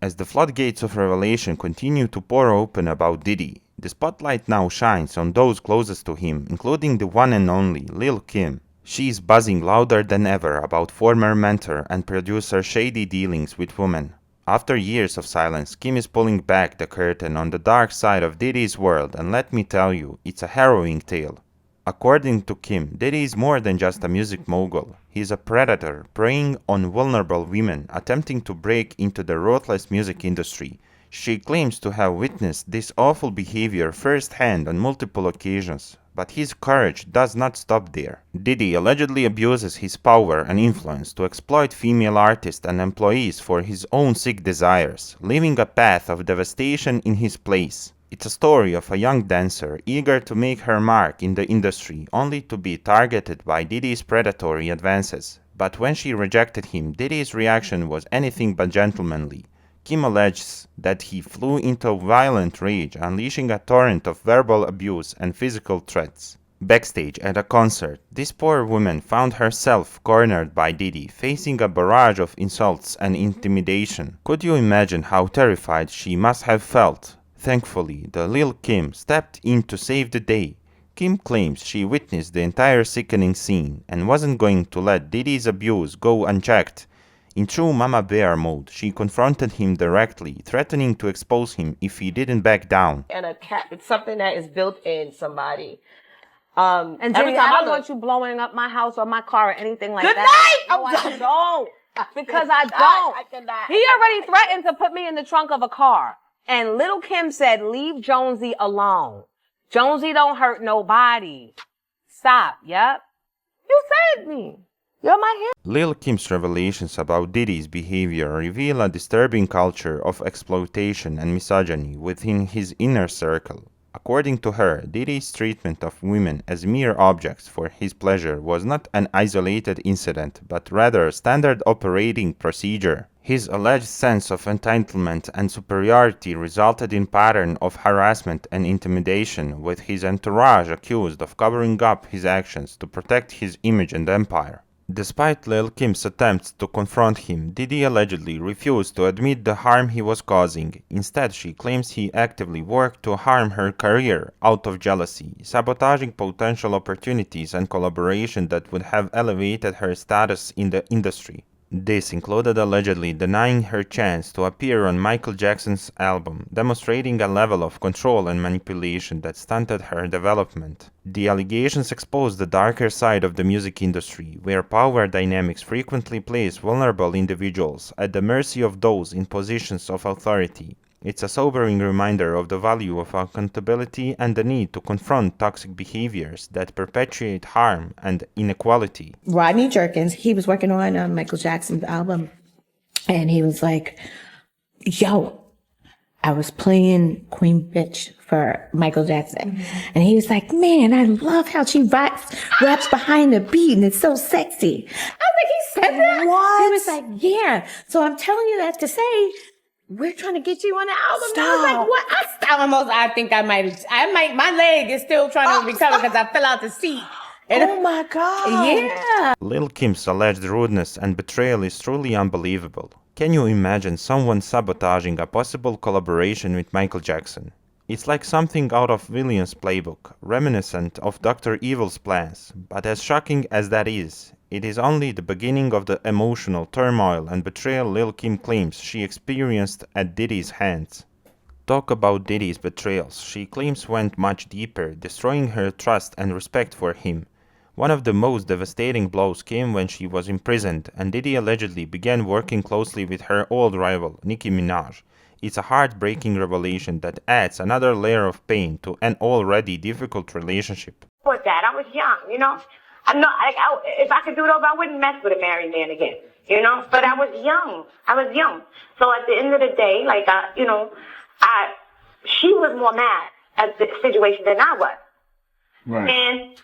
As the floodgates of revelation continue to pour open about Diddy, the spotlight now shines on those closest to him, including the one and only Lil Kim. She is buzzing louder than ever about former mentor and producer shady dealings with women. After years of silence, Kim is pulling back the curtain on the dark side of Diddy's world, and let me tell you, it's a harrowing tale. According to Kim, Diddy is more than just a music mogul. He is a predator, preying on vulnerable women, attempting to break into the ruthless music industry. She claims to have witnessed this awful behavior firsthand on multiple occasions. But his courage does not stop there. Diddy allegedly abuses his power and influence to exploit female artists and employees for his own sick desires, leaving a path of devastation in his place. It's a story of a young dancer eager to make her mark in the industry, only to be targeted by Diddy's predatory advances. But when she rejected him, Diddy's reaction was anything but gentlemanly. Kim alleges that he flew into violent rage, unleashing a torrent of verbal abuse and physical threats. Backstage at a concert, this poor woman found herself cornered by Diddy, facing a barrage of insults and intimidation. Could you imagine how terrified she must have felt? Thankfully, the Lil Kim stepped in to save the day. Kim claims she witnessed the entire sickening scene and wasn't going to let Diddy's abuse go unchecked. In true Mama Bear mode, she confronted him directly, threatening to expose him if he didn't back down. And a cat, it's something that is built in somebody. And Diddy, I don't want you blowing up my house or my car or anything like Good that. night! No, I don't. Because I don't. I cannot. He already threatened to put me in the trunk of a car. And Lil Kim said, leave Jonesy alone. Jonesy don't hurt nobody. Stop, yep. You said me. You're my hero. Lil Kim's revelations about Diddy's behavior reveal a disturbing culture of exploitation and misogyny within his inner circle. According to her, Diddy's treatment of women as mere objects for his pleasure was not an isolated incident, but rather a standard operating procedure. His alleged sense of entitlement and superiority resulted in a pattern of harassment and intimidation, with his entourage accused of covering up his actions to protect his image and empire. Despite Lil Kim's attempts to confront him, Diddy allegedly refused to admit the harm he was causing. Instead, she claims he actively worked to harm her career out of jealousy, sabotaging potential opportunities and collaboration that would have elevated her status in the industry. This included allegedly denying her chance to appear on Michael Jackson's album, demonstrating a level of control and manipulation that stunted her development. The allegations exposed the darker side of the music industry, where power dynamics frequently place vulnerable individuals at the mercy of those in positions of authority. It's a sobering reminder of the value of accountability and the need to confront toxic behaviors that perpetuate harm and inequality. Rodney Jerkins, he was working on Michael Jackson's album, and he was like, yo, I was playing Queen Bitch for Michael Jackson. Mm-hmm. And he was like, man, I love how she raps behind the beat, and it's so sexy. I was like, he said that? What? He was like, yeah. So I'm telling you that to say, we're trying to get you on the album. Stop. I was like, what? I think my leg is still trying to recover because I fell out the seat. And oh my God. Yeah. Lil Kim's alleged rudeness and betrayal is truly unbelievable. Can you imagine someone sabotaging a possible collaboration with Michael Jackson? It's like something out of Williams' playbook, reminiscent of Dr. Evil's plans, but as shocking as that is, it is only the beginning of the emotional turmoil and betrayal Lil Kim claims she experienced at Diddy's hands. Talk about Diddy's betrayals, she claims went much deeper, destroying her trust and respect for him. One of the most devastating blows came when she was imprisoned, and Diddy allegedly began working closely with her old rival, Nicki Minaj. It's a heartbreaking revelation that adds another layer of pain to an already difficult relationship. For that, I was young, you know. If I could do it over, I wouldn't mess with a married man again, you know. But I was young. So at the end of the day, she was more mad at the situation than I was. Right. And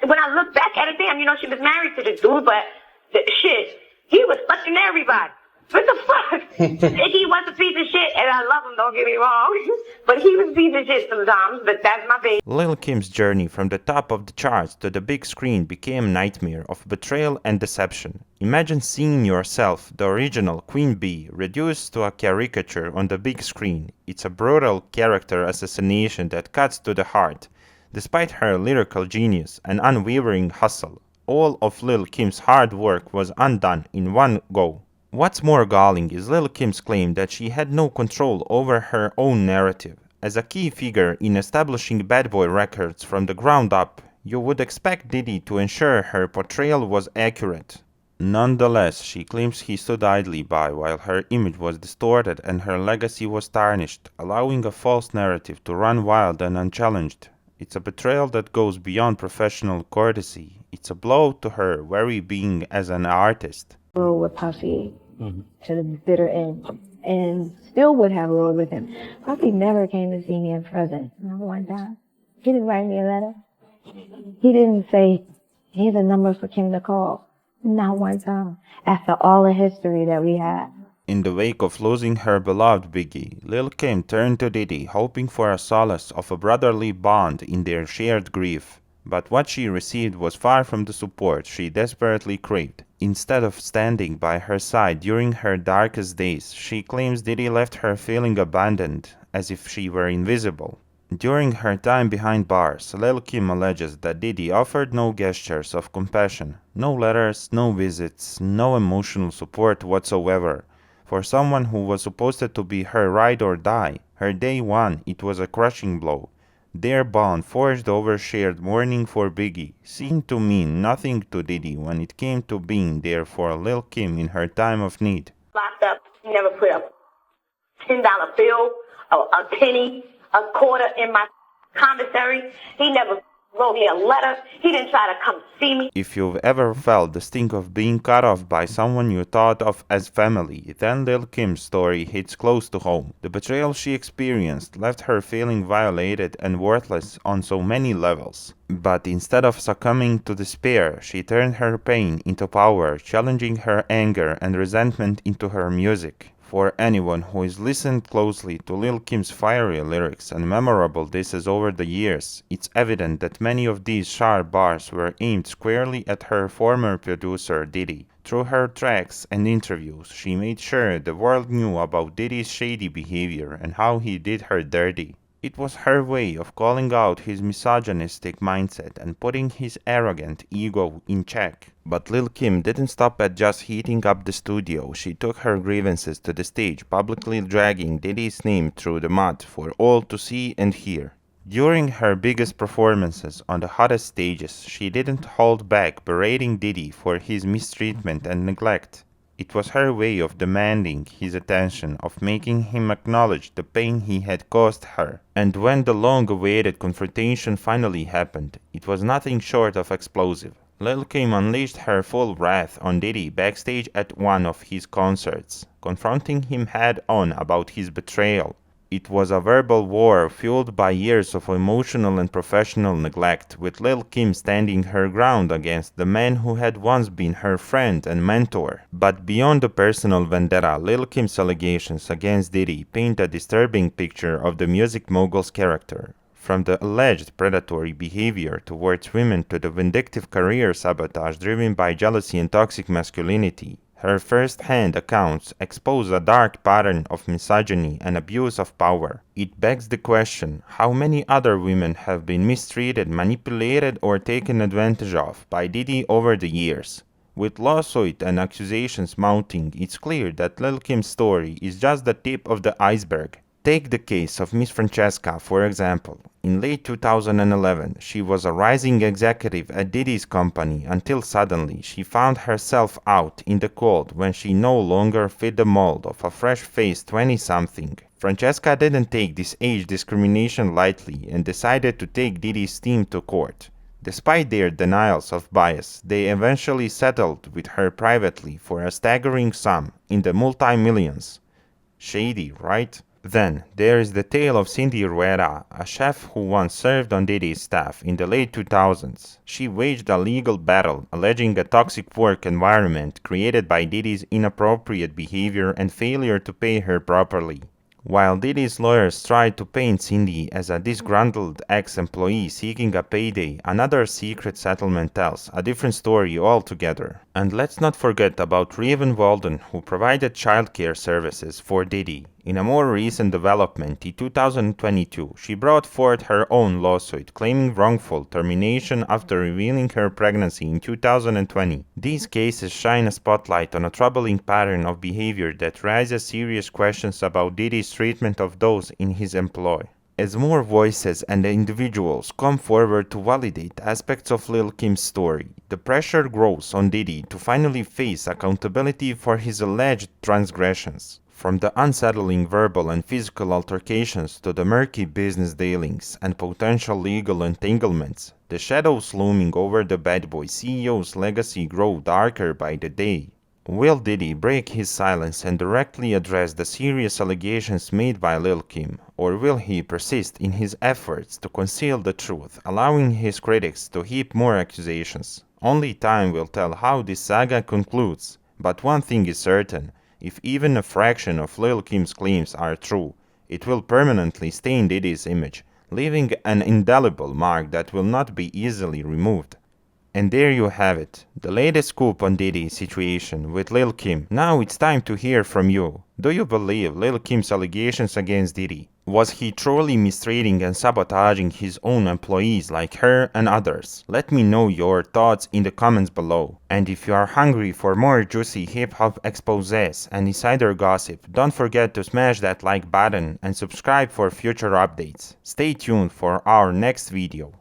when I look back at it, damn, you know, she was married to this dude, but he was fucking everybody. What the fuck? He was a piece of shit, and I love him, don't get me wrong. But he was piece of shit sometimes, but that's my baby. Lil Kim's journey from the top of the charts to the big screen became a nightmare of betrayal and deception. Imagine seeing yourself, the original Queen Bee, reduced to a caricature on the big screen. It's a brutal character assassination that cuts to the heart. Despite her lyrical genius and unwavering hustle, all of Lil Kim's hard work was undone in one go. What's more galling is Lil Kim's claim that she had no control over her own narrative. As a key figure in establishing Bad Boy Records from the ground up, you would expect Diddy to ensure her portrayal was accurate. Nonetheless, she claims he stood idly by while her image was distorted and her legacy was tarnished, allowing a false narrative to run wild and unchallenged. It's a betrayal that goes beyond professional courtesy. It's a blow to her very being as an artist. Rule with Puffy to the bitter end, and still would have ruled with him. Puffy never came to see me in prison. Not one time. He didn't write me a letter. He didn't say, here's a number for Kim to call. Not one time. After all the history that we had. In the wake of losing her beloved Biggie, Lil Kim turned to Diddy, hoping for a solace of a brotherly bond in their shared grief. But what she received was far from the support she desperately craved. Instead of standing by her side during her darkest days, she claims Diddy left her feeling abandoned, as if she were invisible. During her time behind bars, Lil Kim alleges that Diddy offered no gestures of compassion, no letters, no visits, no emotional support whatsoever. For someone who was supposed to be her ride or die, her day one, it was a crushing blow. Their bond, forged over shared mourning for Biggie, seemed to mean nothing to Diddy when it came to being there for Lil Kim in her time of need. Locked up, he never put a $10 bill, a penny, a quarter in my commissary. He never wrote me a letter. He didn't try to come see me. If you've ever felt the sting of being cut off by someone you thought of as family, then Lil Kim's story hits close to home. The betrayal she experienced left her feeling violated and worthless on so many levels. But instead of succumbing to despair, she turned her pain into power, challenging her anger and resentment into her music. For anyone who has listened closely to Lil Kim's fiery lyrics and memorable disses over the years, it's evident that many of these sharp bars were aimed squarely at her former producer Diddy. Through her tracks and interviews, she made sure the world knew about Diddy's shady behavior and how he did her dirty. It was her way of calling out his misogynistic mindset and putting his arrogant ego in check. But Lil Kim didn't stop at just heating up the studio. She took her grievances to the stage, publicly dragging Diddy's name through the mud for all to see and hear. During her biggest performances on the hottest stages, she didn't hold back berating Diddy for his mistreatment and neglect. It was her way of demanding his attention, of making him acknowledge the pain he had caused her. And when the long-awaited confrontation finally happened, it was nothing short of explosive. Lil Kim unleashed her full wrath on Diddy backstage at one of his concerts, confronting him head-on about his betrayal. It was a verbal war fueled by years of emotional and professional neglect, with Lil Kim standing her ground against the man who had once been her friend and mentor. But beyond the personal vendetta, Lil Kim's allegations against Diddy paint a disturbing picture of the music mogul's character. From the alleged predatory behavior towards women to the vindictive career sabotage driven by jealousy and toxic masculinity, her first-hand accounts expose a dark pattern of misogyny and abuse of power. It begs the question, how many other women have been mistreated, manipulated, or taken advantage of by Diddy over the years? With lawsuit and accusations mounting, it's clear that Lil Kim's story is just the tip of the iceberg. Take the case of Miss Francesca, for example. In late 2011, she was a rising executive at Diddy's company until suddenly she found herself out in the cold when she no longer fit the mold of a fresh-faced 20-something. Francesca didn't take this age discrimination lightly and decided to take Diddy's team to court. Despite their denials of bias, they eventually settled with her privately for a staggering sum in the multi-millions. Shady, right? Then, there is the tale of Cindy Rueda, a chef who once served on Diddy's staff in the late 2000s. She waged a legal battle alleging a toxic work environment created by Diddy's inappropriate behavior and failure to pay her properly. While Diddy's lawyers tried to paint Cindy as a disgruntled ex-employee seeking a payday, another secret settlement tells a different story altogether. And let's not forget about Raven Walden, who provided childcare services for Diddy. In a more recent development, in 2022, she brought forth her own lawsuit claiming wrongful termination after revealing her pregnancy in 2020. These cases shine a spotlight on a troubling pattern of behavior that raises serious questions about Diddy's treatment of those in his employ. As more voices and individuals come forward to validate aspects of Lil Kim's story, the pressure grows on Diddy to finally face accountability for his alleged transgressions. From the unsettling verbal and physical altercations to the murky business dealings and potential legal entanglements, the shadows looming over the bad boy CEO's legacy grow darker by the day. Will Diddy break his silence and directly address the serious allegations made by Lil Kim, or will he persist in his efforts to conceal the truth, allowing his critics to heap more accusations? Only time will tell how this saga concludes, but one thing is certain: if even a fraction of Lil Kim's claims are true, it will permanently stain Diddy's image, leaving an indelible mark that will not be easily removed. And there you have it, the latest scoop on Diddy's situation with Lil Kim. Now it's time to hear from you. Do you believe Lil Kim's allegations against Diddy? Was he truly mistreating and sabotaging his own employees like her and others? Let me know your thoughts in the comments below. And if you are hungry for more juicy hip-hop exposés and insider gossip, don't forget to smash that like button and subscribe for future updates. Stay tuned for our next video.